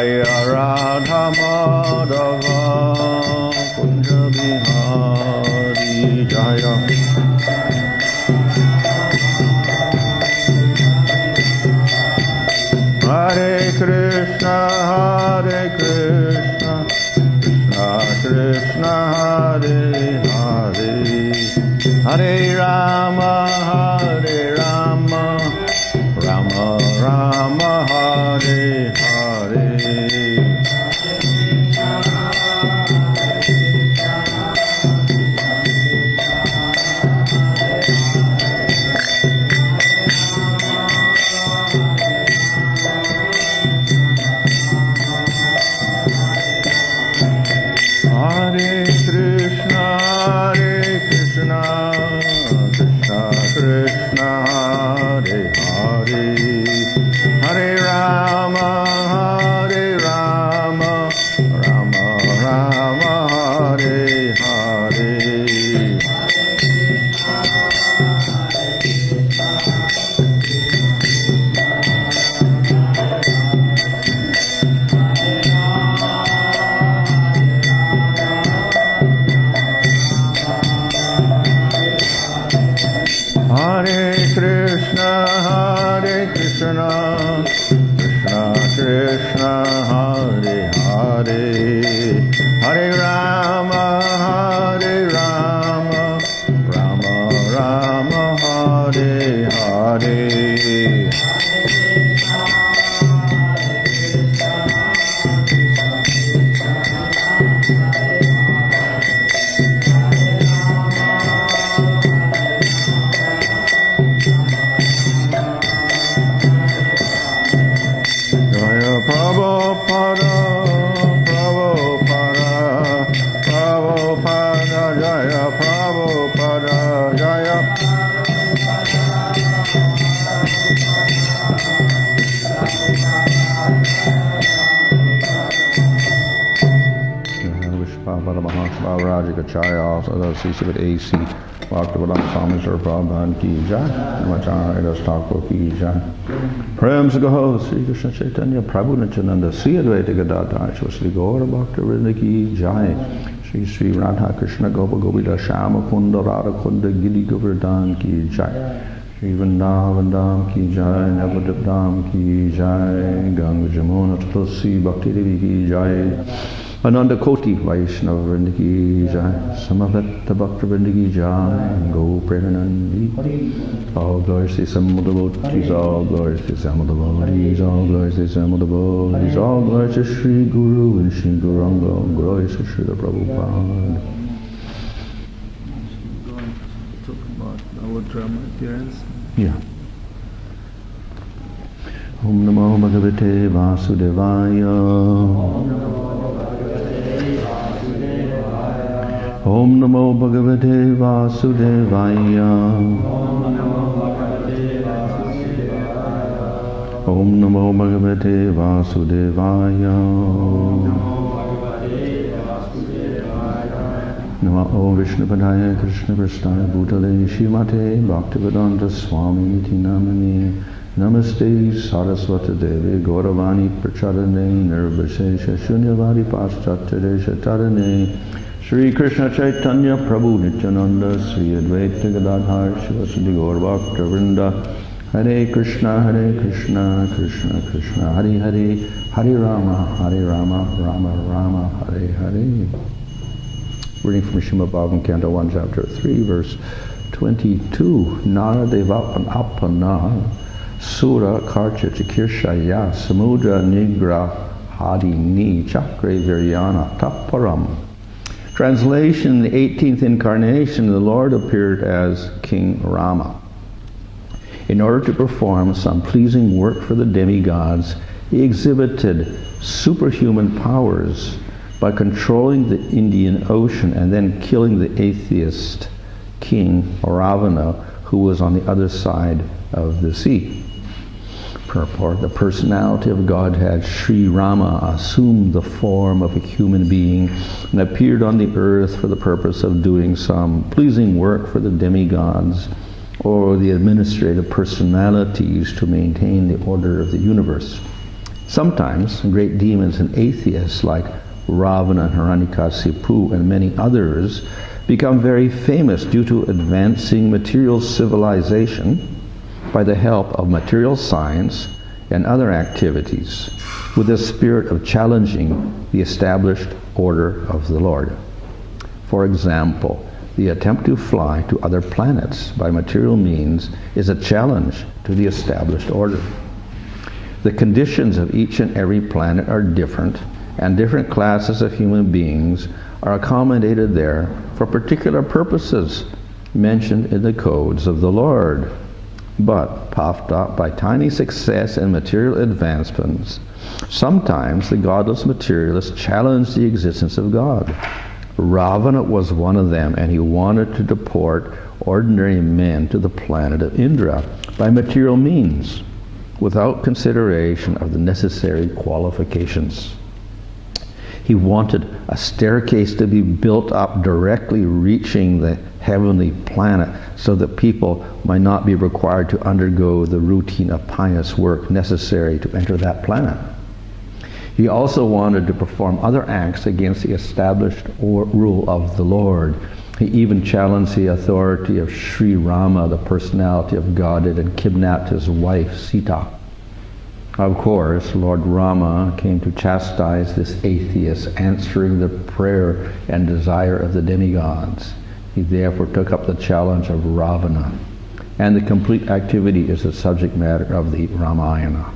Jaya Radha Madhava Kunja Bihari Jaya. Hare Krishna, Krishna Krishna, Hare Hare, Hare Rama, Rama Rama, Hare Hare. Krishna, Hare Hare, Hare Rama, Rama Rama, Hare Hare. Hare Krishna, Krishna Krishna, Hare Hare, Hare Rama, Rama Rama, Hare Hare. Prabhupada, Jaya Prabhupada, Jaya. Vishpāpada Mahāsvā Rajikacharya, also the C7 AC, Bhaktivedanta Swami Prabhupada Ki Jai, Namacharya Das Thakur Ki Jai. Prem Sagaho, Sri Krishna Chaitanya, Prabhu Nityananda, Sri Advaita Gadadhar, Sri Gaura Bhaktivinoda Ki Jai, Sri Radha Krishna Gopa Govila Shama Kunda Radha Kunda Giri Govardhana Ki Jai, Sri Vrindavan Ki Jai, Navadip Ki Jai, Ganga Jamuna Tulsi Bhakti Devi Ki Jai, Ananda Koti Vaishnava Vrinda Ki Jai, Samavetta Bhakta Vrinda Ki Jai, Go Premanandi. All glories to some of the devotees, all glories to some of the devotees, all glories to some of the devotees, all glories to Sri Guru and Sri Guranga, all glories to Sri Prabhupada. Talk about our drama appearance. Yeah. Om Namo Bhagavate Vasudevaya. Om Namo Bhagavate Vasudevaya. Om Namo Bhagavate Vasudevaya. Namo Vishnupadaya Krishna Prasthaya Bhutale Shrimate Bhaktivedanta Swami Niti Namani Namaste Saraswati Devi Gauravani Prachadane Nirvashesha Shunyavadi Paschatyaresha Tarane Sri Krishna Chaitanya Prabhu Nityananda Sri Advaita Gadadhar Shivasati Gaur Bhakta Hare Krishna, Krishna Krishna, Hare Hare, Hare Rama, Rama Rama, Hare Hare. Reading from Srimad Bhagavatam, Canto 1, Chapter 3, verse 22. Nara Devapana Sura Karcha Chikirshaya Samudra Nigra Hadini Chakre Viryana Taparam. Translation: the 18th incarnation, the Lord appeared as King Rama. In order to perform some pleasing work for the demigods, he exhibited superhuman powers by controlling the Indian Ocean and then killing the atheist king Ravana, who was on the other side of the sea. Purport: the personality of Godhead, Sri Rama, assumed the form of a human being and appeared on the earth for the purpose of doing some pleasing work for the demigods or the administrative personalities to maintain the order of the universe. Sometimes great demons and atheists like Ravana, Hiranyakasipu, and many others become very famous due to advancing material civilization by the help of material science and other activities, with the spirit of challenging the established order of the Lord. For example, the attempt to fly to other planets by material means is a challenge to the established order. The conditions of each and every planet are different, and different classes of human beings are accommodated there for particular purposes mentioned in the codes of the Lord. But, puffed up by tiny success and material advancements, sometimes the godless materialists challenge the existence of God. Ravana was one of them, and he wanted to deport ordinary men to the planet of Indra by material means, without consideration of the necessary qualifications. He wanted a staircase to be built up directly reaching the heavenly planet so that people might not be required to undergo the routine of pious work necessary to enter that planet. He also wanted to perform other acts against the established rule of the Lord. He even challenged the authority of Sri Rama, the personality of Godhead, and kidnapped his wife Sita. Of course, Lord Rama came to chastise this atheist, answering the prayer and desire of the demigods. He therefore took up the challenge of Ravana, and the complete activity is the subject matter of the Ramayana.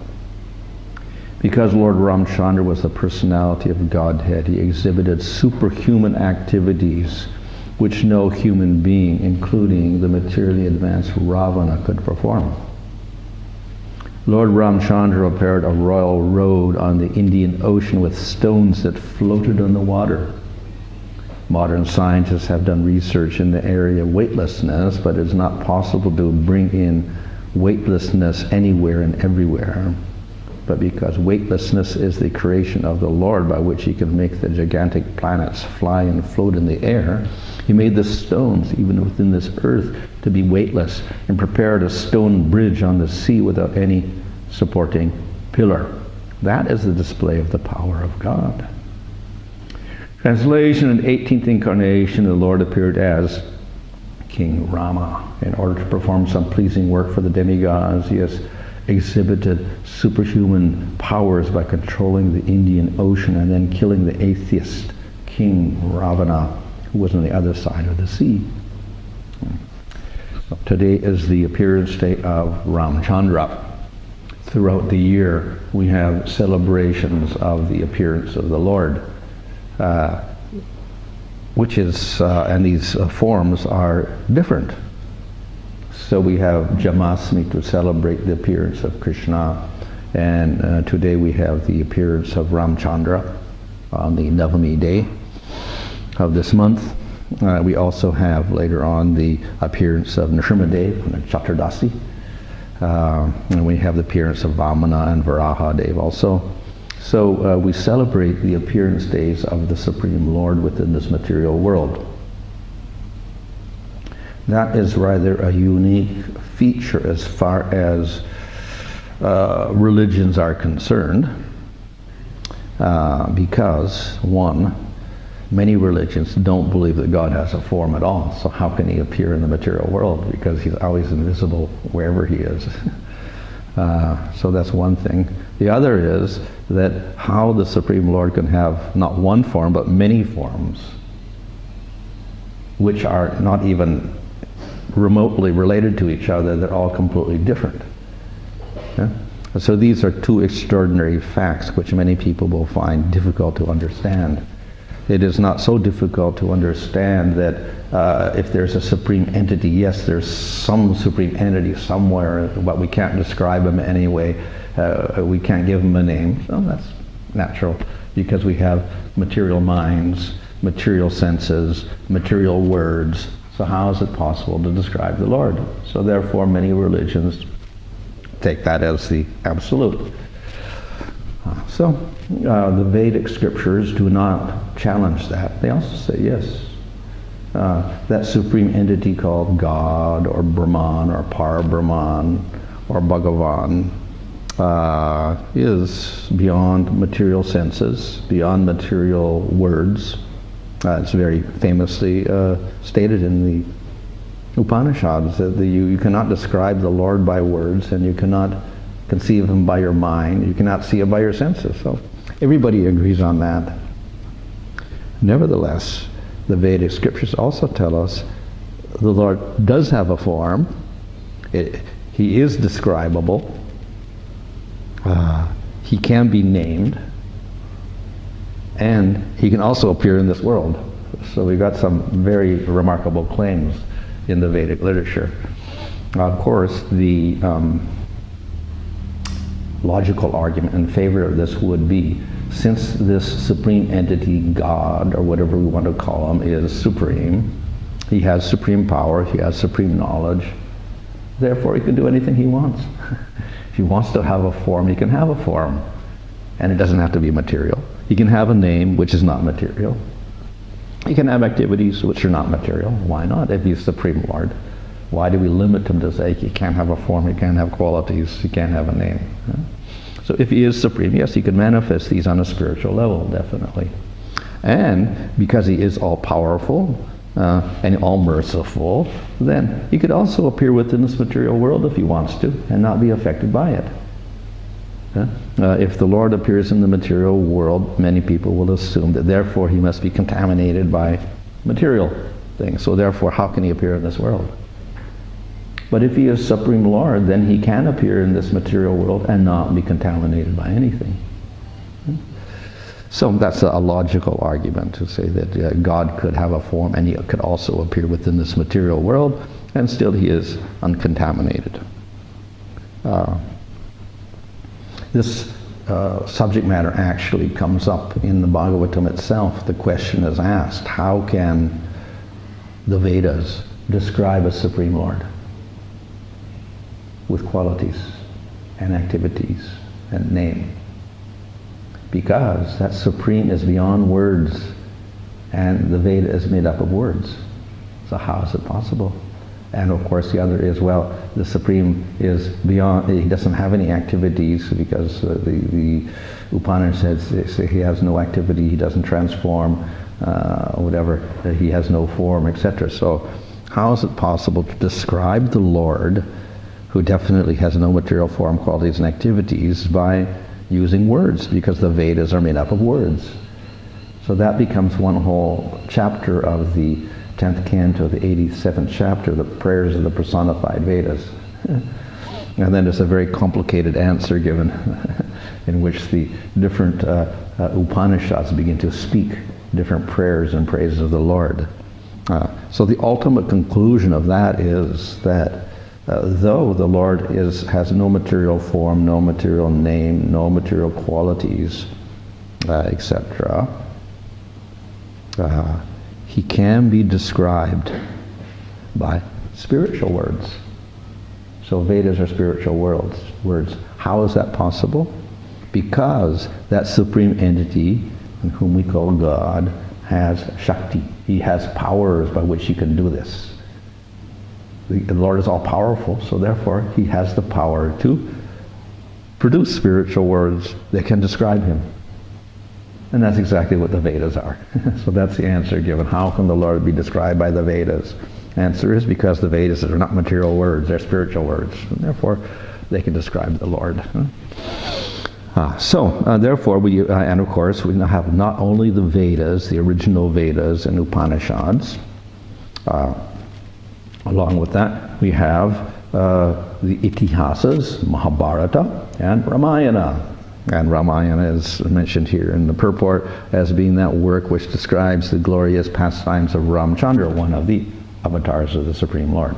Because Lord Ramchandra was the personality of Godhead, he exhibited superhuman activities which no human being, including the materially advanced Ravana, could perform. Lord Ramchandra prepared a royal road on the Indian Ocean with stones that floated on the water. Modern scientists have done research in the area of weightlessness, but it's not possible to bring in weightlessness anywhere and everywhere. But because weightlessness is the creation of the Lord by which he can make the gigantic planets fly and float in the air, he made the stones, even within this earth, to be weightless, and prepared a stone bridge on the sea without any supporting pillar. That is the display of the power of God. Translation: in the 18th incarnation, the Lord appeared as King Rama. In order to perform some pleasing work for the demigods, he has exhibited superhuman powers by controlling the Indian Ocean and then killing the atheist King Ravana, who was on the other side of the sea. So today is the appearance day of Ramchandra. Throughout the year, we have celebrations of the appearance of the Lord, and these forms are different. So we have Jamashtami to celebrate the appearance of Krishna, and today we have the appearance of Ramchandra on the Navami day of this month. We also have later on the appearance of Nrsimhadev on the Chaturdasi, and we have the appearance of Vamana and Varahadev also. So we celebrate the appearance days of the Supreme Lord within this material world. That is rather a unique feature as far as religions are concerned, because, one, many religions don't believe that God has a form at all, so how can he appear in the material world? Because he's always invisible wherever he is. So that's one thing. The other is that how the Supreme Lord can have not one form, but many forms, which are not even remotely related to each other. They're all completely different. Yeah? So these are two extraordinary facts which many people will find difficult to understand. It is not so difficult to understand that if there's a supreme entity, yes, there's some supreme entity somewhere, but we can't describe him anyway. We can't give him a name. So that's natural, because we have material minds, material senses, material words. So how is it possible to describe the Lord? So therefore many religions take that as the absolute. The Vedic scriptures do not challenge that. They also say, yes, that supreme entity called God or Brahman or Par Brahman or Bhagavan is beyond material senses, beyond material words. It's very famously stated in the Upanishads that you cannot describe the Lord by words, and you cannot conceive of him by your mind, you cannot see him by your senses. So everybody agrees on that. Nevertheless, the Vedic scriptures also tell us the Lord does have a form. He is describable. He can be named. And he can also appear in this world. So we've got some very remarkable claims in the Vedic literature. Of course, the logical argument in favor of this would be, since this supreme entity, God, or whatever we want to call him, is supreme, he has supreme power, he has supreme knowledge, therefore he can do anything he wants. If he wants to have a form, he can have a form. And it doesn't have to be material. He can have a name which is not material. He can have activities which are not material. Why not, if he's Supreme Lord? Why do we limit him to say he can't have a form, he can't have qualities, he can't have a name? So if he is supreme, yes, he can manifest these on a spiritual level, definitely. And because he is all-powerful and all-merciful, then he could also appear within this material world if he wants to and not be affected by it. If the Lord appears in the material world, many people will assume that therefore he must be contaminated by material things. So therefore, how can he appear in this world? But if he is Supreme Lord, then he can appear in this material world and not be contaminated by anything. So that's a logical argument to say that God could have a form and he could also appear within this material world, and still he is uncontaminated. This subject matter actually comes up in the Bhagavatam itself. The question is asked, how can the Vedas describe a Supreme Lord with qualities and activities and name? Because that Supreme is beyond words, and the Veda is made up of words. So how is it possible? And of course the other is, well, the Supreme is beyond, he doesn't have any activities because the Upanishads say he has no activity, he doesn't transform, whatever, he has no form, etc. So how is it possible to describe the Lord, who definitely has no material form, qualities, and activities, by using words? Because the Vedas are made up of words. So that becomes one whole chapter of the 10th canto, the 87th chapter, the prayers of the personified Vedas. And then there's a very complicated answer given in which the different Upanishads begin to speak different prayers and praises of the Lord. So the ultimate conclusion of that is that though the Lord has no material form, no material name, no material qualities, etc., he can be described by spiritual words. So Vedas are spiritual words. How is that possible? Because that supreme entity, whom we call God, has Shakti. He has powers by which he can do this. The Lord is all-powerful, so therefore he has the power to produce spiritual words that can describe him. And that's exactly what the Vedas are. So that's the answer given. How can the Lord be described by the Vedas? Answer is because the Vedas are not material words, they're spiritual words. And therefore, they can describe the Lord. Therefore, and of course, we now have not only the Vedas, the original Vedas and Upanishads. Along with that, we have the Itihasas, Mahabharata, and Ramayana. And Ramayana is mentioned here in the purport as being that work which describes the glorious pastimes of Ramchandra, one of the avatars of the Supreme Lord.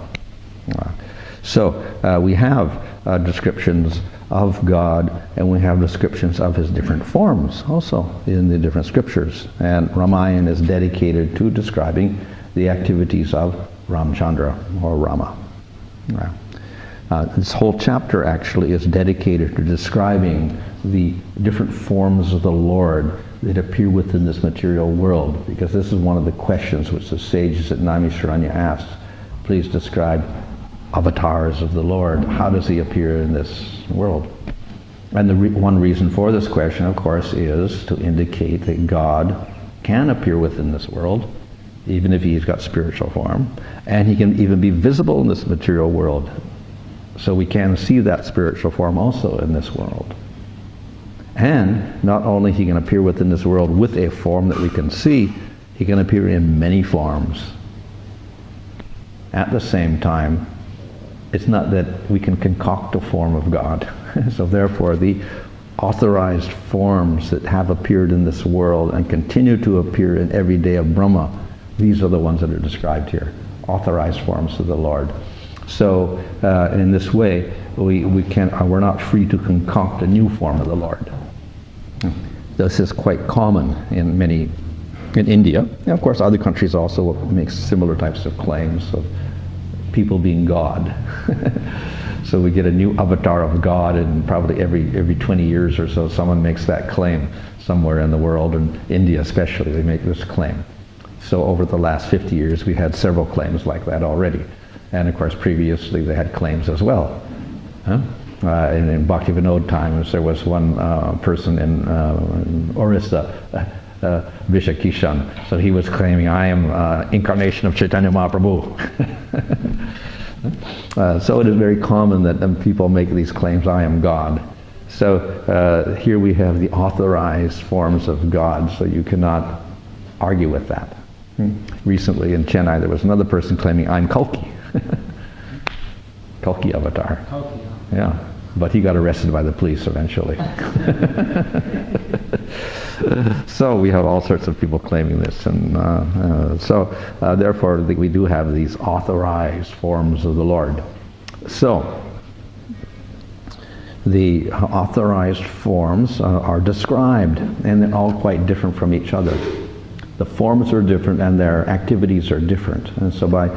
So we have descriptions of God, and we have descriptions of his different forms also in the different scriptures. And Ramayana is dedicated to describing the activities of Ramchandra, or Rama. This whole chapter actually is dedicated to describing the different forms of the Lord that appear within this material world, because this is one of the questions which the sages at Naimisharanya asked. Please describe avatars of the Lord. How does he appear in this world? And the one reason for this question, of course, is to indicate that God can appear within this world, even if he's got spiritual form, and he can even be visible in this material world. So we can see that spiritual form also in this world. And not only he can appear within this world with a form that we can see, he can appear in many forms. At the same time, it's not that we can concoct a form of God. So therefore, the authorized forms that have appeared in this world and continue to appear in every day of Brahma, these are the ones that are described here, authorized forms of the Lord. So in this way, we're not free to concoct a new form of the Lord. This is quite common in India. And of course, other countries also make similar types of claims of people being God. So we get a new avatar of God, and probably every 20 years or so, someone makes that claim somewhere in the world, and India especially, they make this claim. So over the last 50 years, we had several claims like that already. And of course, previously they had claims as well. In Bhaktivinoda times, there was one person in Orissa, Vishakishan. So he was claiming, I am incarnation of Chaitanya Mahaprabhu. So it is very common that people make these claims, I am God. So here we have the authorized forms of God, so you cannot argue with that. Recently in Chennai, there was another person claiming, I'm Kalki. Kalki avatar. Kalki. Yeah, but he got arrested by the police eventually. So we have all sorts of people claiming this, and therefore we do have these authorized forms of the Lord. So the authorized forms are described, and they're all quite different from each other. The forms are different and their activities are different. And so by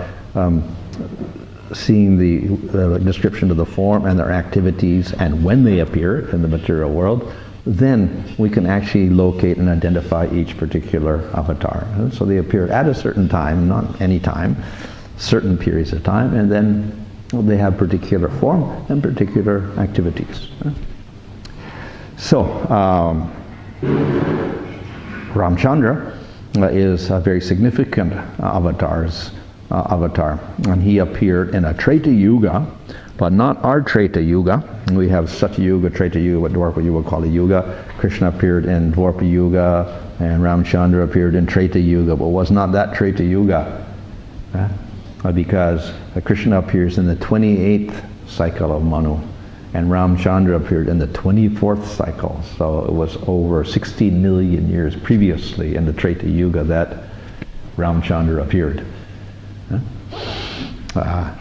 seeing the description of the form and their activities and when they appear in the material world, then we can actually locate and identify each particular avatar. And so they appear at a certain time, not any time, certain periods of time, and then they have particular form and particular activities. So Ramchandra is a very significant avatar, and he appeared in a Treta Yuga, but not our Treta Yuga. We have Satya Yuga, Treta Yuga, what Dwapara Yuga call a Yuga. Krishna appeared in Dwapara Yuga, and Ramchandra appeared in Treta Yuga, but was not that Treta Yuga, because Krishna appears in the 28th cycle of Manu, and Ramchandra appeared in the 24th cycle. So it was over 16 million years previously in the Treta Yuga that Ramchandra appeared.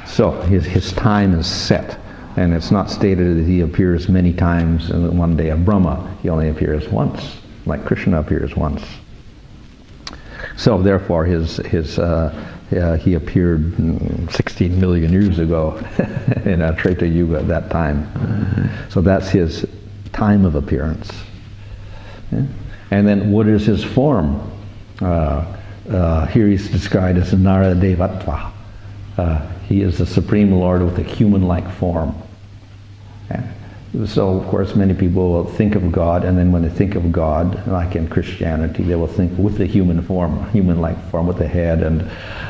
So his time is set, and it's not stated that he appears many times in one day of Brahma. He only appears once, like Krishna appears once. So therefore he appeared 16 million years ago in a Treta Yuga at that time. So that's his time of appearance. Yeah? And then what is his form? Here he's described as Nara Devatva. He is the Supreme Lord with a human-like form. Yeah? So, of course, many people will think of God, and then when they think of God, like in Christianity, they will think with the human form, human-like form, with a head and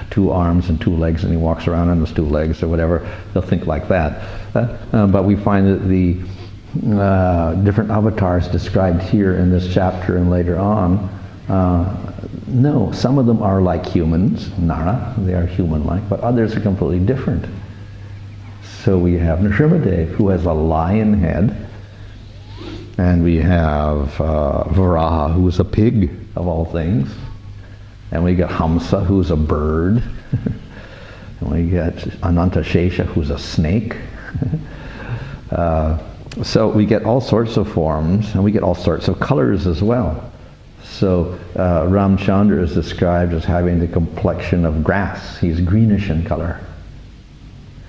2 arms and 2 legs, and he walks around on those 2 legs or whatever. They'll think like that. But we find that the different avatars described here in this chapter and later on, no, some of them are like humans, Nara, they are human-like, but others are completely different. So we have Nrsimhadev, who has a lion head, and we have Varaha, who is a pig, of all things, and we get Hamsa, who's a bird, and we get Anantashesha, who's a snake. So we get all sorts of forms, and we get all sorts of colors as well. So Ramchandra is described as having the complexion of grass. He's greenish in color.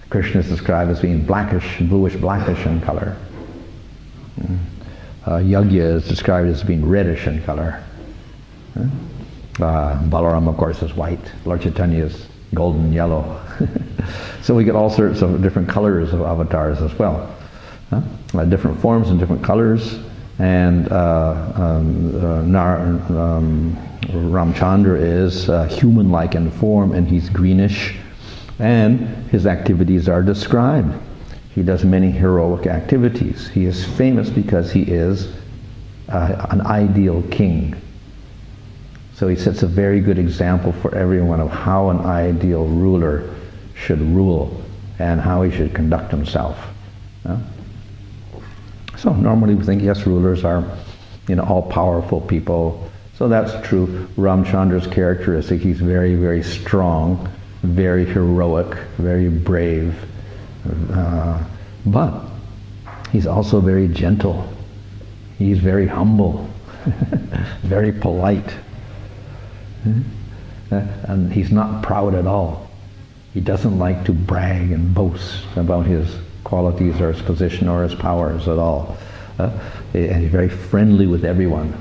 Krishna is described as being blackish, bluish blackish in color. Yagya is described as being reddish in color. Balaram, of course, is white. Lord Chaitanya is golden yellow. So we get all sorts of different colors of avatars as well. different forms and different colors. And Ramchandra is human-like in form, and he's greenish, and his activities are described. He does many heroic activities. He is famous because he is an ideal king. So he sets a very good example for everyone of how an ideal ruler should rule and how he should conduct himself. So normally we think, yes, rulers are, all-powerful people. So that's true. Ramchandra's characteristic, he's very, very strong, very heroic, very brave. But he's also very gentle. He's very humble, very polite. And he's not proud at all. He doesn't like to brag and boast about his qualities or his position or his powers at all. And he's very friendly with everyone.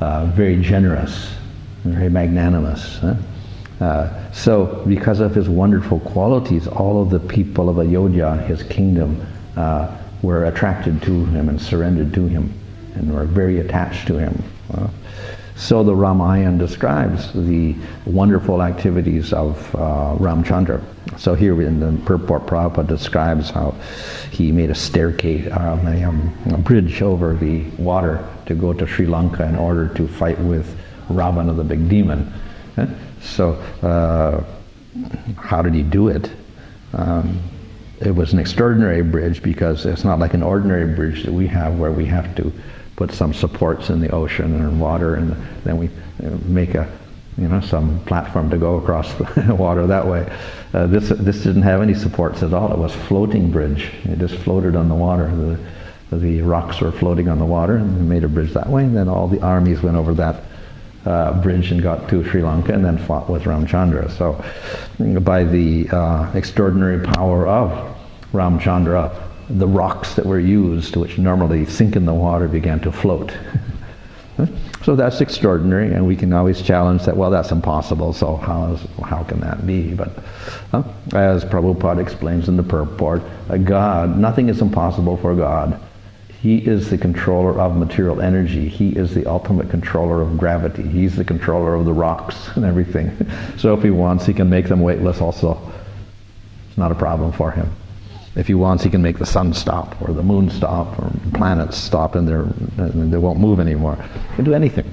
Very generous, very magnanimous. So because of his wonderful qualities, all of the people of Ayodhya, his kingdom, were attracted to him and surrendered to him and were very attached to him. So the Ramayana describes the wonderful activities of Ramchandra. So here in the purport, Prabhupada describes how he made a staircase, a bridge over the water to go to Sri Lanka in order to fight with Ravana, the big demon. So how did he do it? It was an extraordinary bridge because it's not like an ordinary bridge that we have where we have to put some supports in the ocean and water, and then we make some platform to go across the water that way. This didn't have any supports at all. It was a floating bridge. It just floated on the water. The rocks were floating on the water, and we made a bridge that way. And then all the armies went over that bridge and got to Sri Lanka, and then fought with Ramchandra. So, by the extraordinary power of Ramchandra, the rocks that were used, which normally sink in the water, began to float. So that's extraordinary, and we can always challenge that, well, that's impossible, so how can that be? But as Prabhupada explains in the purport, God, nothing is impossible for God. He is the controller of material energy. He is the ultimate controller of gravity. He's the controller of the rocks and everything. So if he wants, he can make them weightless also. It's not a problem for him. If he wants, he can make the sun stop, or the moon stop, or planets stop, and they won't move anymore. He can do anything.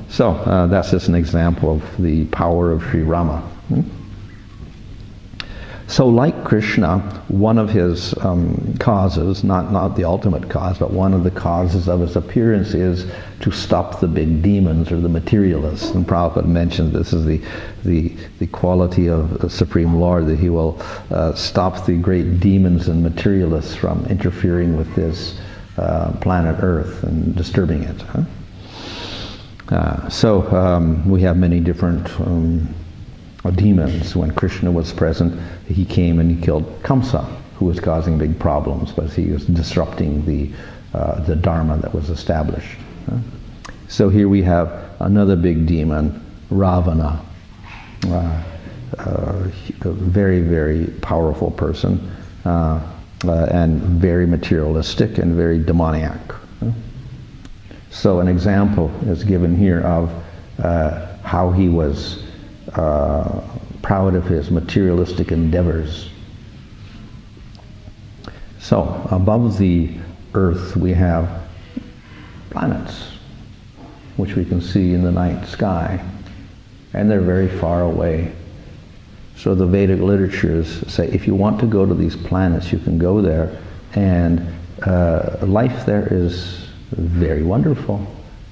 So that's just an example of the power of Sri Rama. So like Krishna, one of his causes, not the ultimate cause, but one of the causes of his appearance is to stop the big demons or the materialists. And Prabhupada mentioned this is the quality of the Supreme Lord, that he will stop the great demons and materialists from interfering with this planet Earth and disturbing it. So we have many different demons. When Krishna was present, he came and he killed Kamsa, who was causing big problems, but he was disrupting the Dharma that was established. So here we have another big demon, Ravana, a very, very powerful person, and very materialistic and very demoniac. So an example is given here of how he was proud of his materialistic endeavors. So above the earth we have planets, which we can see in the night sky, and they're very far away. So the Vedic literatures say if you want to go to these planets, you can go there, and life there is very wonderful.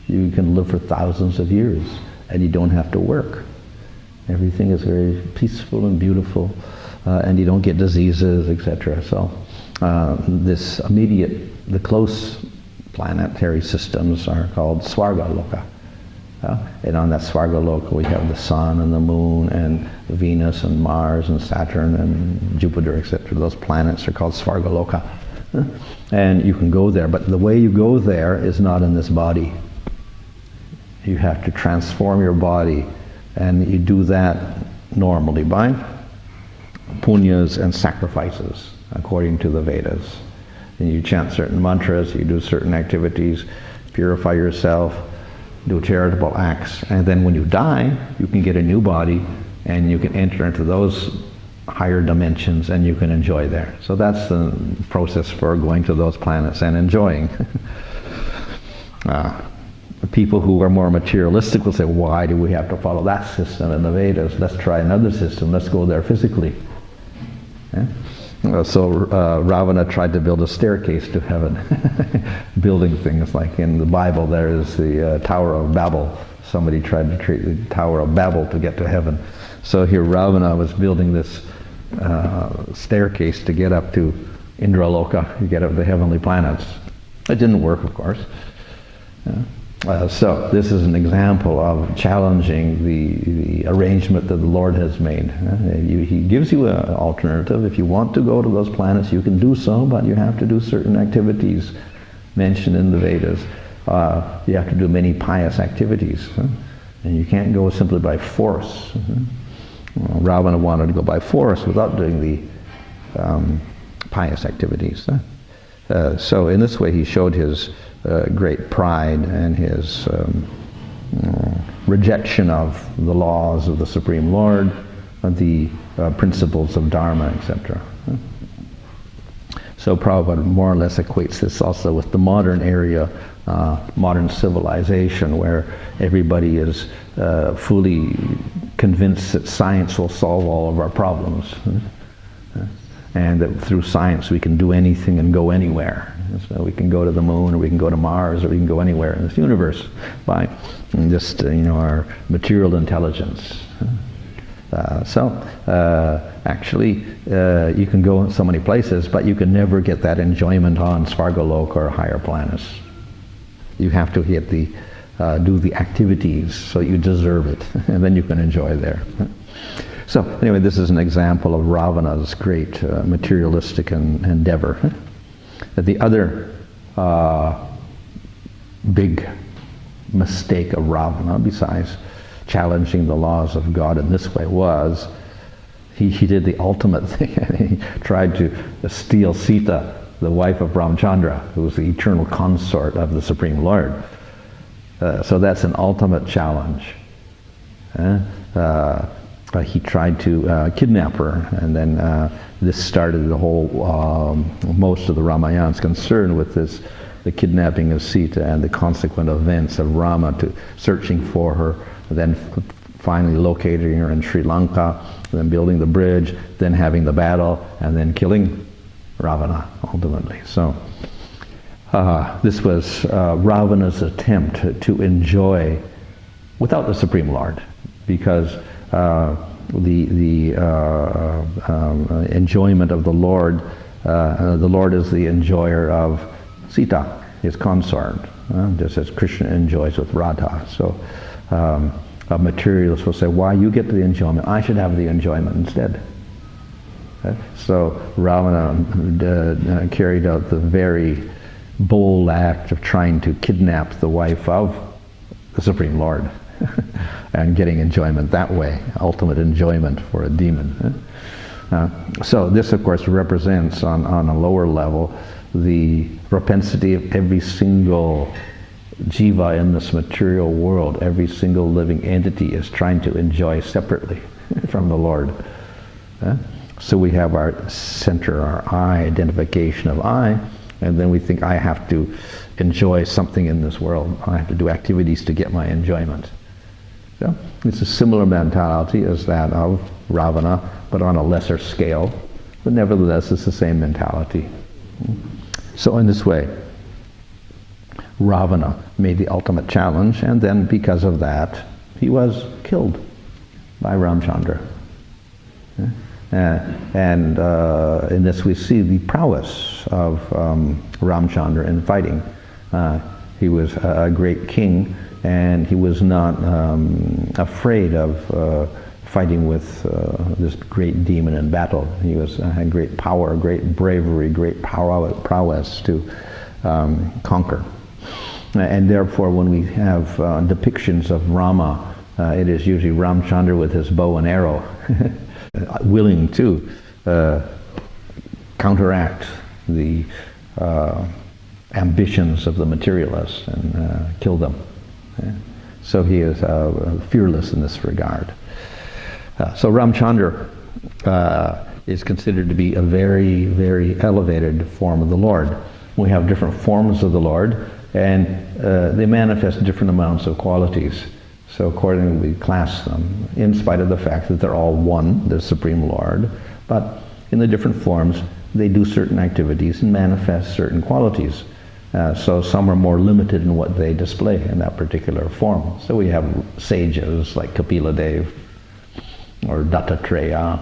You can live for thousands of years and you don't have to work. Everything is very peaceful and beautiful, and you don't get diseases, etc. So the close planetary systems are called Svargaloka. And on that Svargaloka we have the sun and the moon and Venus and Mars and Saturn and Jupiter, etc. Those planets are called Svargaloka. And you can go there, but the way you go there is not in this body. You have to transform your body, and you do that normally by punyas and sacrifices according to the Vedas. and you chant certain mantras, you do certain activities, purify yourself, do charitable acts, and then when you die, you can get a new body, and you can enter into those higher dimensions, and you can enjoy there. So that's the process for going to those planets and enjoying. People who are more materialistic will say, why do we have to follow that system in the Vedas? Let's try another system. Let's go there physically. Yeah? So Ravana tried to build a staircase to heaven, building things like in the Bible there is the Tower of Babel. Somebody tried to create the Tower of Babel to get to heaven. So here Ravana was building this staircase to get up to Indraloka, to get up to the heavenly planets. It didn't work, of course. So this is an example of challenging the arrangement that the Lord has made. He gives you an alternative. If you want to go to those planets, you can do so, but you have to do certain activities mentioned in the Vedas. You have to do many pious activities. And you can't go simply by force. Well, Ravana wanted to go by force without doing the pious activities. So in this way he showed his great pride and his rejection of the laws of the Supreme Lord, the principles of Dharma, etc. So Prabhupada more or less equates this also with the modern area, modern civilization, where everybody is fully convinced that science will solve all of our problems. And that through science we can do anything and go anywhere. So we can go to the moon, or we can go to Mars, or we can go anywhere in this universe by just our material intelligence. Actually, you can go so many places, but you can never get that enjoyment on Svargaloka or higher planets. You have to hit the do the activities so you deserve it, and then you can enjoy there. So anyway, this is an example of Ravana's great materialistic endeavor. The other big mistake of Ravana, besides challenging the laws of God in this way, was he did the ultimate thing. He tried to steal Sita, the wife of Ramchandra, who was the eternal consort of the Supreme Lord. So that's an ultimate challenge. He tried to kidnap her, and then this started the whole, most of the Ramayan's concerned with this, the kidnapping of Sita and the consequent events of Rama to searching for her, then finally locating her in Sri Lanka, then building the bridge, then having the battle, and then killing Ravana ultimately. So this was Ravana's attempt to enjoy without the Supreme Lord, because the enjoyment of the Lord is the enjoyer of Sita, his consort, just as Krishna enjoys with Radha. So a materialist will say, why you get the enjoyment? I should have the enjoyment instead. So Ravana carried out the very bold act of trying to kidnap the wife of the Supreme Lord and getting enjoyment that way, ultimate enjoyment for a demon. So this, of course, represents on a lower level the propensity of every single jiva in this material world. Every single living entity is trying to enjoy separately from the Lord. So we have our center, our I, identification of I, and then we think I have to enjoy something in this world. I have to do activities to get my enjoyment. So it's a similar mentality as that of Ravana, but on a lesser scale. But nevertheless, it's the same mentality. So in this way, Ravana made the ultimate challenge, and then because of that, he was killed by Ramchandra. And in this we see the prowess of Ramchandra in fighting. He was a great king, and he was not afraid of fighting with this great demon in battle. He had great power, great bravery, great prowess to conquer. And therefore, when we have depictions of Rama, it is usually Ramchandra with his bow and arrow, willing to counteract the ambitions of the materialists and kill them. So he is fearless in this regard. So Ramchandra is considered to be a very, very elevated form of the Lord. We have different forms of the Lord, and they manifest different amounts of qualities. So accordingly we class them, in spite of the fact that they're all one, the Supreme Lord, but in the different forms they do certain activities and manifest certain qualities. So some are more limited in what they display in that particular form. So we have sages like Kapila Dev, or Dattatreya,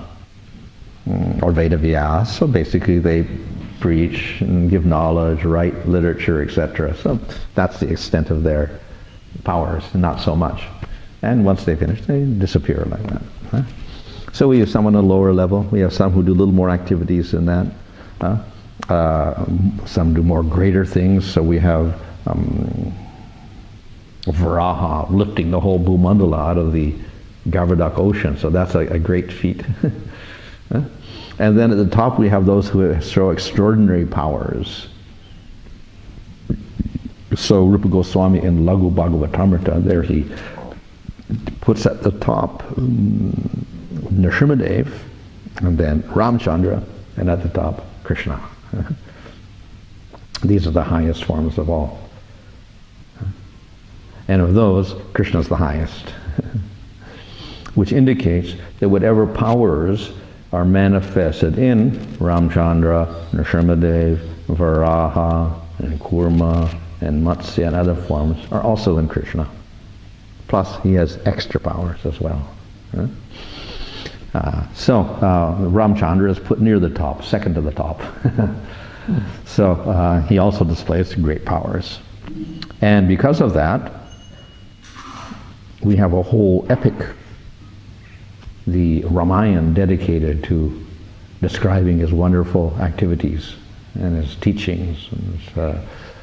or Vedavyas. So basically they preach and give knowledge, write literature, etc. So that's the extent of their powers, not so much. And once they finish, they disappear like that. Huh? So we have some on a lower level. We have some who do a little more activities than that. Some do more greater things. So we have Varaha lifting the whole Bhumandala out of the Govardhana ocean. So that's a great feat. And then at the top we have those who show extraordinary powers. So Rupa Goswami in Laghu Bhagavatamrita, there he puts at the top Nrsimhadev, and then Ramchandra, and at the top Krishna. These are the highest forms of all. And of those, Krishna is the highest. Which indicates that whatever powers are manifested in Ramchandra, Nrsimhadev, Varaha, and Kurma, and Matsya, and other forms are also in Krishna. Plus, he has extra powers as well. So Ramchandra is put near the top, second to the top. So he also displays great powers. And because of that, we have a whole epic, the Ramayana, dedicated to describing his wonderful activities and his teachings and his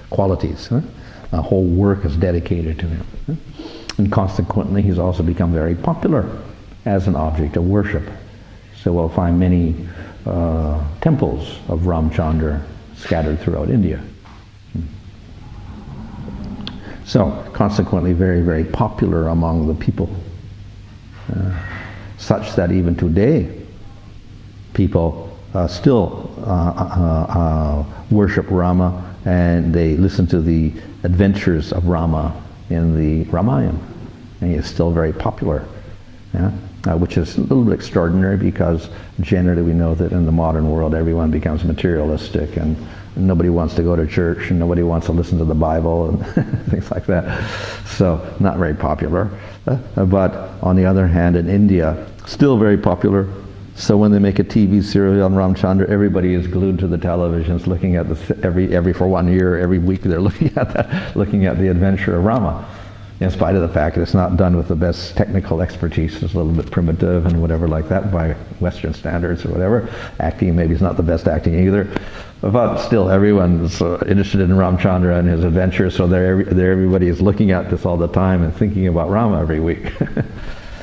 qualities. A whole work is dedicated to him. And consequently, he's also become very popular as an object of worship. So we'll find many temples of Ramchandra scattered throughout India. So, consequently, very, very popular among the people. Such that even today, people still worship Rama, and they listen to the adventures of Rama in the Ramayana. And he is still very popular. Which is a little bit extraordinary, because generally we know that in the modern world everyone becomes materialistic, and nobody wants to go to church, and nobody wants to listen to the Bible, and things like that. So not very popular. But on the other hand, in India, still very popular. So when they make a TV serial on Ramchandra, everybody is glued to the televisions, looking at every for 1 year, every week they're looking at that, looking at the adventure of Rama. In spite of the fact that it's not done with the best technical expertise, it's a little bit primitive and whatever like that by Western standards or whatever. Acting maybe is not the best acting either. But still, everyone's interested in Ramchandra and his adventures, so everybody is looking at this all the time and thinking about Rama every week.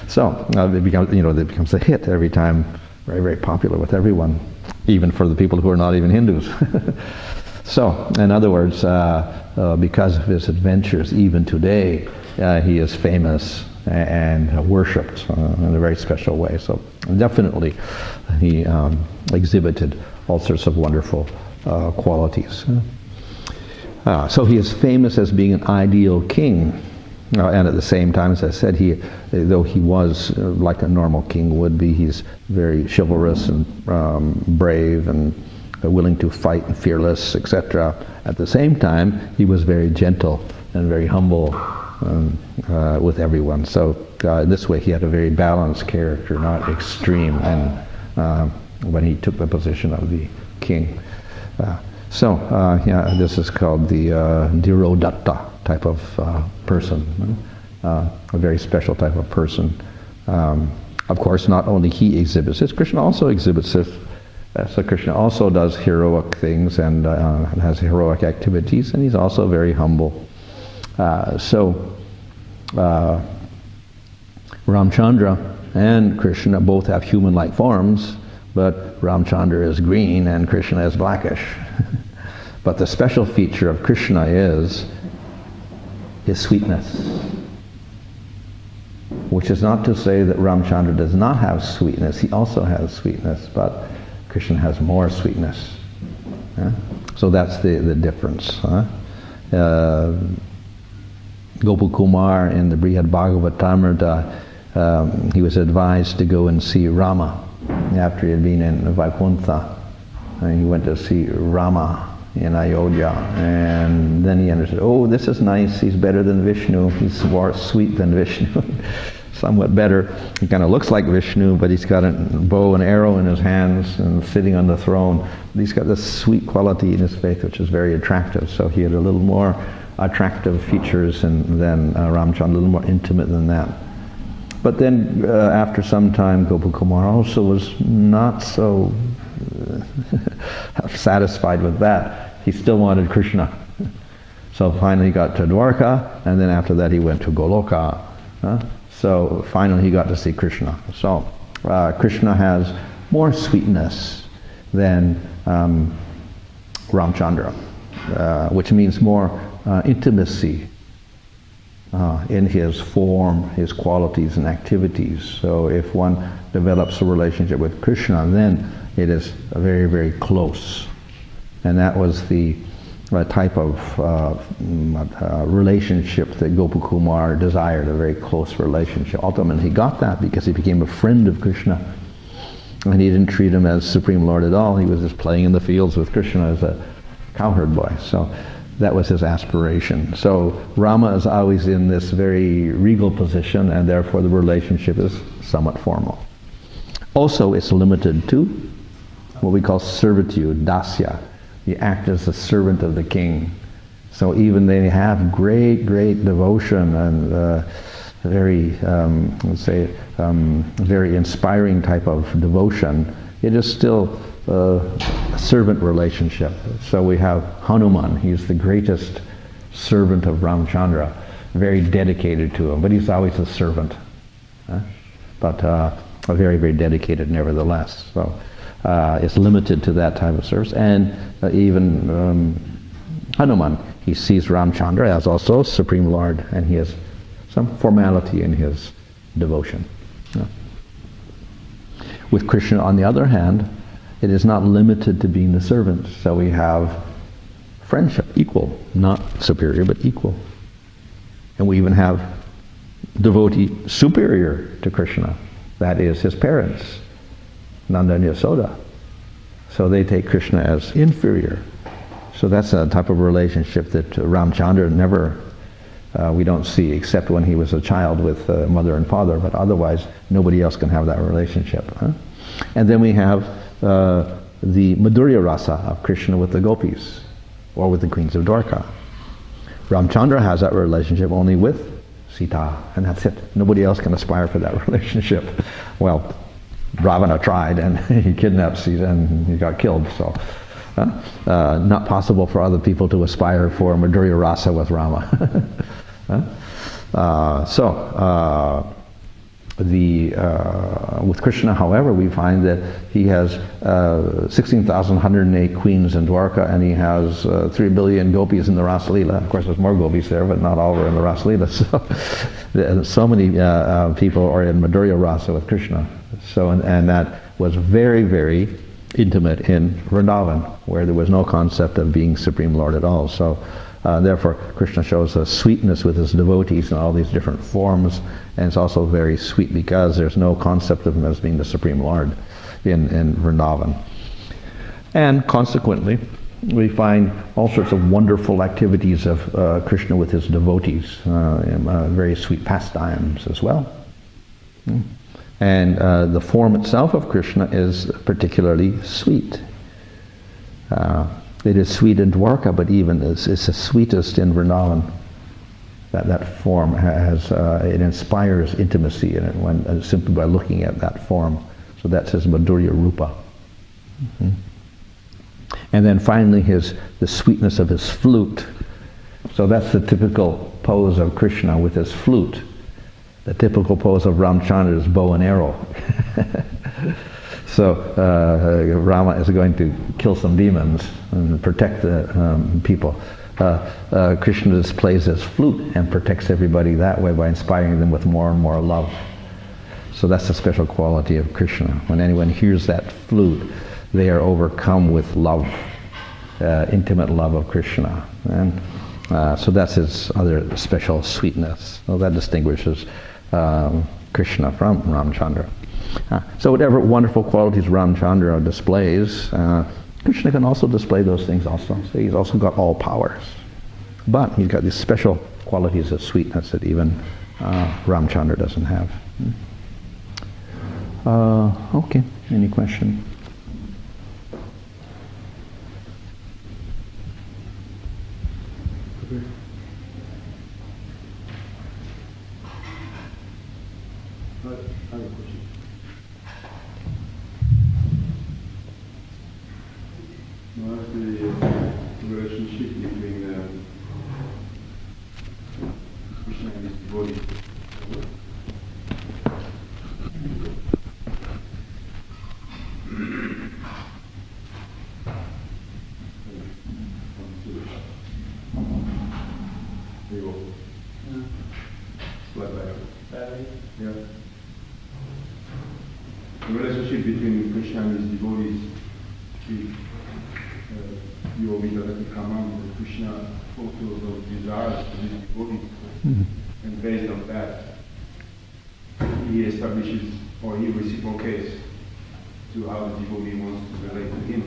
So it becomes a hit every time, very, very popular with everyone, even for the people who are not even Hindus. So, in other words, because of his adventures, even today, he is famous and worshipped in a very special way. So definitely he exhibited all sorts of wonderful qualities. So he is famous as being an ideal king. And at the same time, as I said, though he was like a normal king would be, he's very chivalrous and brave and willing to fight and fearless, etc. At the same time, he was very gentle and very humble with everyone. So in this way, he had a very balanced character, not extreme, and when he took the position of the king. This is called the Dhirodatta type of person, a very special type of person. Of course, not only he exhibits this, Krishna also exhibits this. So Krishna also does heroic things and has heroic activities, and he's also very humble. Ramchandra and Krishna both have human-like forms, but Ramchandra is green and Krishna is blackish. But the special feature of Krishna is his sweetness. Which is not to say that Ramchandra does not have sweetness. He also has sweetness, but Krishna has more sweetness. So that's the difference. Gopakumar in the Srimad Bhagavatam, he was advised to go and see Rama after he had been in Vaikuntha. And he went to see Rama in Ayodhya, and then he understood, oh, this is nice, he's better than Vishnu, he's more sweet than Vishnu. Somewhat better. He kind of looks like Vishnu, but he's got a bow and arrow in his hands and sitting on the throne. He's got this sweet quality in his faith which is very attractive. So he had a little more attractive features than Ramchandra, a little more intimate than that. But then after some time, Gopakumar also was not so satisfied with that. He still wanted Krishna. So finally he got to Dwarka, and then after that he went to Goloka. So finally he got to see Krishna. So Krishna has more sweetness than Ramchandra, which means more intimacy in his form, his qualities and activities. So if one develops a relationship with Krishna, then it is very, very close. And that was the type of relationship that Gopakumar desired, a very close relationship. Ultimately he got that because he became a friend of Krishna. And he didn't treat him as Supreme Lord at all. He was just playing in the fields with Krishna as a cowherd boy. So that was his aspiration. So Rama is always in this very regal position, and therefore the relationship is somewhat formal. Also, it's limited to what we call servitude, dasya. You act as the servant of the king. So even they have great, great devotion and very, let's say, very inspiring type of devotion, it is still a servant relationship. So we have Hanuman. He's the greatest servant of Ramchandra, very dedicated to him, but he's always a servant. But very, very dedicated nevertheless. So it's limited to that type of service. And even Hanuman, he sees Ramchandra as also Supreme Lord, and he has some formality in his devotion. With Krishna, on the other hand, it is not limited to being the servant. So we have friendship, equal, not superior, but equal. And we even have devotee superior to Krishna. That is his parents, Nanda and Yasoda. So they take Krishna as inferior. So that's a type of relationship that Ramchandra never, we don't see, except when he was a child with mother and father, but otherwise nobody else can have that relationship. And then we have the Madhurya Rasa of Krishna with the gopis, or with the queens of Dwarka. Ramchandra has that relationship only with Sita, and that's it. Nobody else can aspire for that relationship. Well, Ravana tried, and he kidnapped Sita, and he got killed. So, not possible for other people to aspire for Madhurya Rasa with Rama. With Krishna, however, we find that he has 16,108 queens in Dwarka, and he has 3 billion gopis in the Rasa Leela. Of course, there's more gopis there, but not all were in the Rasa Leela. So many people are in Madhurya Rasa with Krishna. So, and that was very, very intimate in Vrindavan, where there was no concept of being Supreme Lord at all. So, therefore, Krishna shows a sweetness with his devotees in all these different forms, and it's also very sweet because there's no concept of him as being the Supreme Lord in Vrindavan. And consequently, we find all sorts of wonderful activities of Krishna with his devotees, very sweet pastimes as well. And the form itself of Krishna is particularly sweet. It is sweet in Dwarka, but even it's the sweetest in Vrindavan. That form has, it inspires intimacy in it simply by looking at that form. So that's his Madhurya Rupa. And then finally the sweetness of his flute. So that's the typical pose of Krishna with his flute. The typical pose of Ramchandra is bow and arrow. So Rama is going to kill some demons and protect the people. Krishna plays his flute and protects everybody that way by inspiring them with more and more love. So that's the special quality of Krishna. When anyone hears that flute, they are overcome with love, intimate love of Krishna. And so that's his other special sweetness. So that distinguishes Krishna from Ramchandra. So whatever wonderful qualities Ramchandra displays, Krishna can also display those things also. So he's also got all powers. But he's got these special qualities of sweetness that even Ramchandra doesn't have. Okay, any question? I have a question. What's the relationship between Krishna and his devotee? Yeah. The relationship between Krishna and his devotees, you will be the command that Krishna fulfills those desires for his devotees. And based on that, he establishes or he reciprocates to how the devotee wants to relate to him.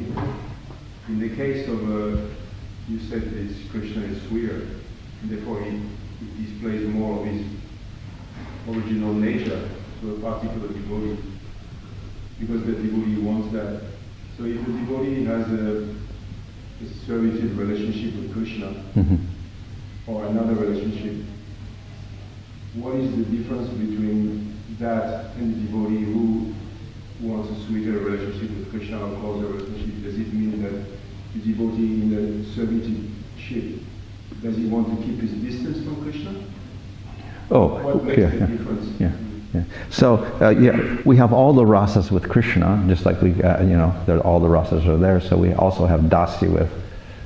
In the case of, you said this Krishna is sweeter, and therefore he displays more of his original nature to a particular devotee, because the devotee wants that. So if the devotee has a servitude relationship with Krishna, or another relationship, what is the difference between that and the devotee who wants a sweeter relationship with Krishna or closer relationship? Does it mean that the devotee in the servitude, does he want to keep his distance from Krishna? Oh, what makes the difference? Yeah. So we have all the rasas with Krishna, just like we, all the rasas are there. So we also have dasya with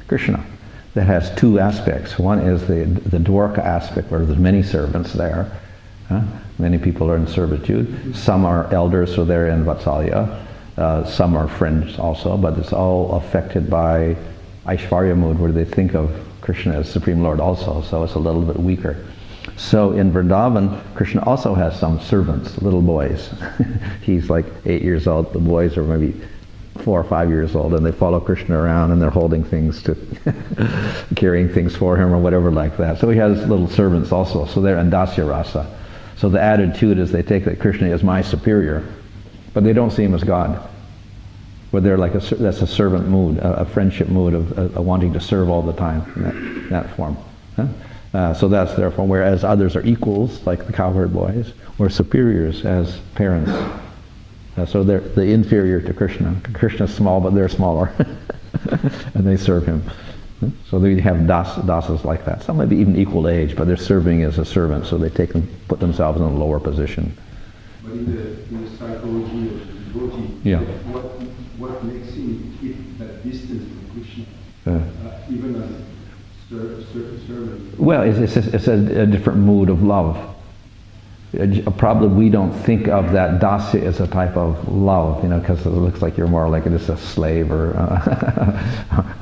Krishna. That has two aspects. One is the Dwarka aspect, where there's many servants there. Many people are in servitude. Some are elders, so they're in Vatsalya. Some are friends also, but it's all affected by Aishvarya mood, where they think of Krishna as Supreme Lord also. So it's a little bit weaker. So in Vrindavan, Krishna also has some servants, little boys. He's like 8 years old. The boys are maybe 4 or 5 years old, and they follow Krishna around, and they're holding things to, carrying things for him or whatever like that. So he has little servants also. So they're in Dasya Rasa. So the attitude is they take that Krishna is my superior, but they don't see him as God. But they're like that's a servant mood, a friendship mood of wanting to serve all the time in that form. So that's their form, whereas others are equals, like the cowherd boys, or superiors as parents. So they're the inferior to Krishna. Krishna's small, but they're smaller, and they serve him. So they have dasas like that. Some may be even equal age, but they're serving as a servant, so they put themselves in a lower position. But in the psychology of the devotee, what makes him keep that distance from Krishna, even as servant? Well, it's a different mood of love. Probably we don't think of that dasya as a type of love, because it looks like you're more like just a slave or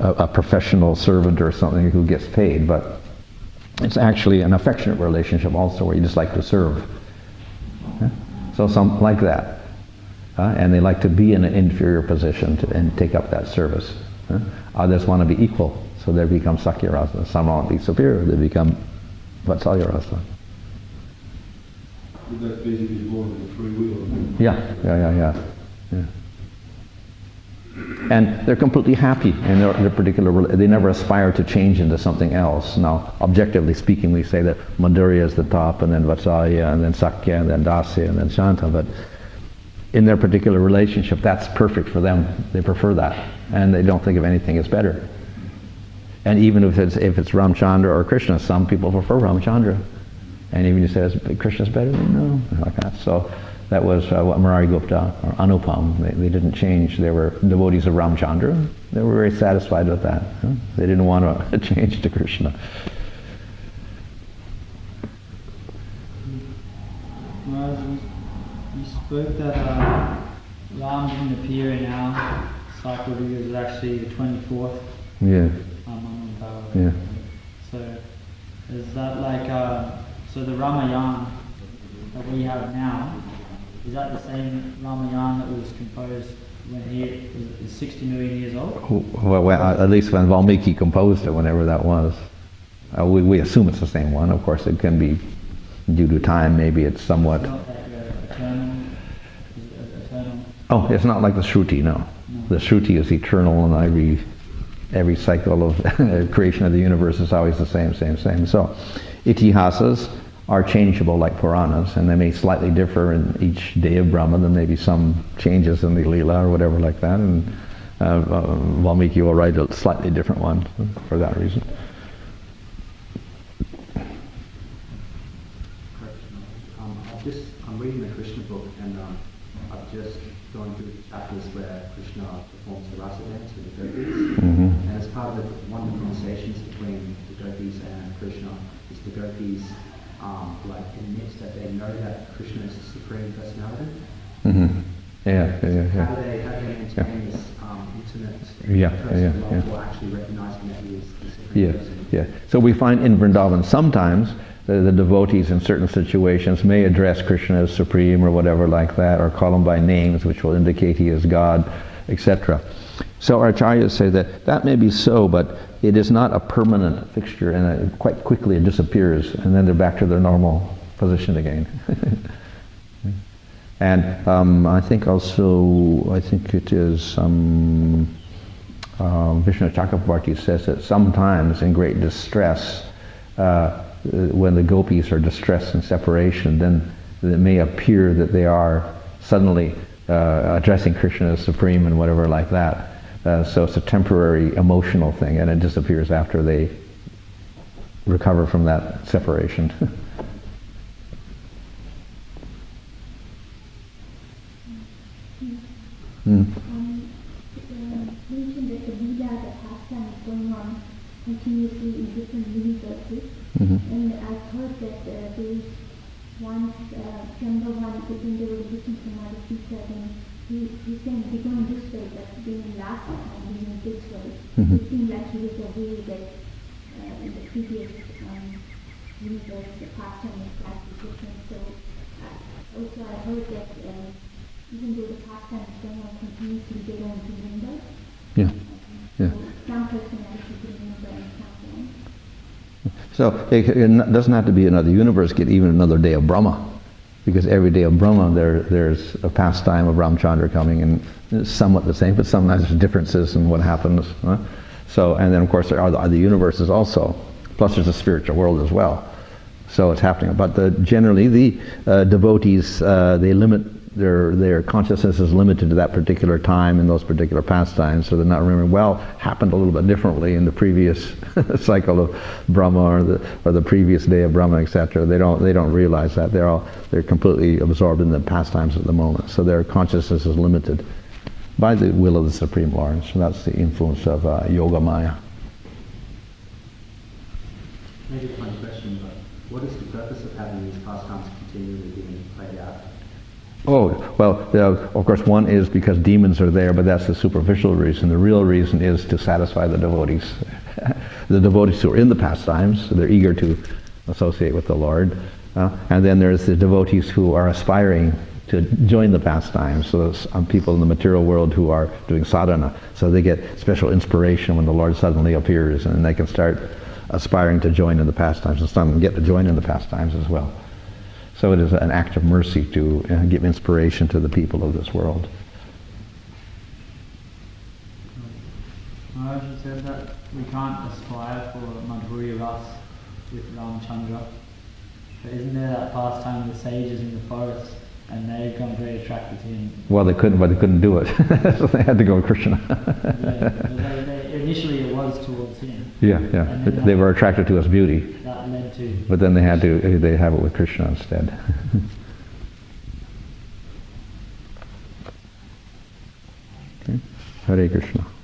a professional servant or something who gets paid. But it's actually an affectionate relationship also, where you just like to serve. So some like that, and they like to be in an inferior position and take up that service. Others want to be equal, so they become Sakya Rasa. Some want to be superior, they become Vatsalya Rasa. That's basically born with free will. Yeah. And they're completely happy in their particular. They never aspire to change into something else. Now, objectively speaking, we say that Madhurya is the top, and then Vatsalya, and then Sakya, and then Dasya, and then Shanta. But in their particular relationship, that's perfect for them. They prefer that, and they don't think of anything as better. And even if it's Ramchandra or Krishna, some people prefer Ramchandra. And even you say Krishna's better, no, like that. So That was Murari Gupta or Anupam. They didn't change. They were devotees of Ramchandra. They were very satisfied with that. They didn't want to change to Krishna. You spoke that Ram didn't appear in our cycle because it was actually the 24th. Yeah. Yeah. So is that like so the Ramayana that we have now, is that the same Ramayana that was composed when he was 60 million years old? Well, at least when Valmiki composed it, whenever that was. We assume it's the same one. Of course, it can be due to time. Maybe it's somewhat. It's not like eternal. Oh, it's not like the Shruti. No. The Shruti is eternal, and every cycle of creation of the universe is always the same. So, itihasas are changeable like Puranas, and they may slightly differ in each day of Brahma. There may be some changes in the Leela or whatever like that, and Valmiki will write a slightly different one for that reason. I'm reading the Krishna book, and I've just gone through the chapters where Krishna performs the rasa dance with the gopis. Mm-hmm. And as part of one of the conversations between the gopis and Krishna, is the gopis admit that they know that Krishna is the Supreme Personality. Mm-hmm. Yeah. How do they maintain this intimate personal love while actually recognizing that he is the Supreme Person? Yeah. So we find in Vrindavan sometimes the devotees in certain situations may address Krishna as Supreme or whatever like that, or call him by names which will indicate he is God, etc. So our acharyas say that may be so, but it is not a permanent fixture, and quite quickly it disappears, and then they're back to their normal position again. And I think it is Vishnu Chakravarti says that sometimes in great distress, when the gopis are distressed in separation, then it may appear that they are suddenly addressing Krishna as Supreme and whatever like that. So it's a temporary emotional thing, and it disappears after they recover from that separation. Mentioned that the Leela, the pastime is going on continuously in different universes. Mm-hmm. And I've heard that there is once Shambhavan, when they were listening to Mother Sita, then he's saying we're going this way, but then last time we went this way. Mm-hmm. It seemed like he was aware that in the previous universe the pastime was slightly different. So also I heard that even though the pastime is going on continuously, they don't remember. Yeah. So some personalities remember and some don't. So it doesn't have to be another universe, get even another day of Brahma. Because every day of Brahma there's a pastime of Ramchandra coming, and it's somewhat the same, but sometimes there's differences in what happens. So, and then of course there are the other universes also, plus there's a spiritual world as well. So it's happening. But generally the devotees, they limit their consciousness is limited to that particular time and those particular pastimes, so they're not remembering, well, happened a little bit differently in the previous cycle of Brahma or the previous day of Brahma, etc. They don't realize that. They're completely absorbed in the pastimes at the moment. So their consciousness is limited by the will of the Supreme Lord. So that's the influence of Yoga Maya. Maybe a funny question, but what is the purpose of having these pastimes continually being played out? Oh, well, of course one is because demons are there, but that's the superficial reason. The real reason is to satisfy the devotees. The devotees who are in the pastimes, so they're eager to associate with the Lord. And then there's the devotees who are aspiring to join the pastimes. So there's people in the material world who are doing sadhana. So they get special inspiration when the Lord suddenly appears, and they can start aspiring to join in the pastimes, and some of them get to join in the pastimes as well. So it is an act of mercy to give inspiration to the people of this world. Maharaj said that we can't aspire for Madhurya Ras with Ramchandra. But isn't there that pastime of the sages in the forest, and they become very attracted to him? Well, they couldn't, but they couldn't do it. So they had to go with Krishna. Initially it was towards him. Yeah. They were attracted to his beauty. That led to... But then they have it with Krishna instead. Hare Krishna.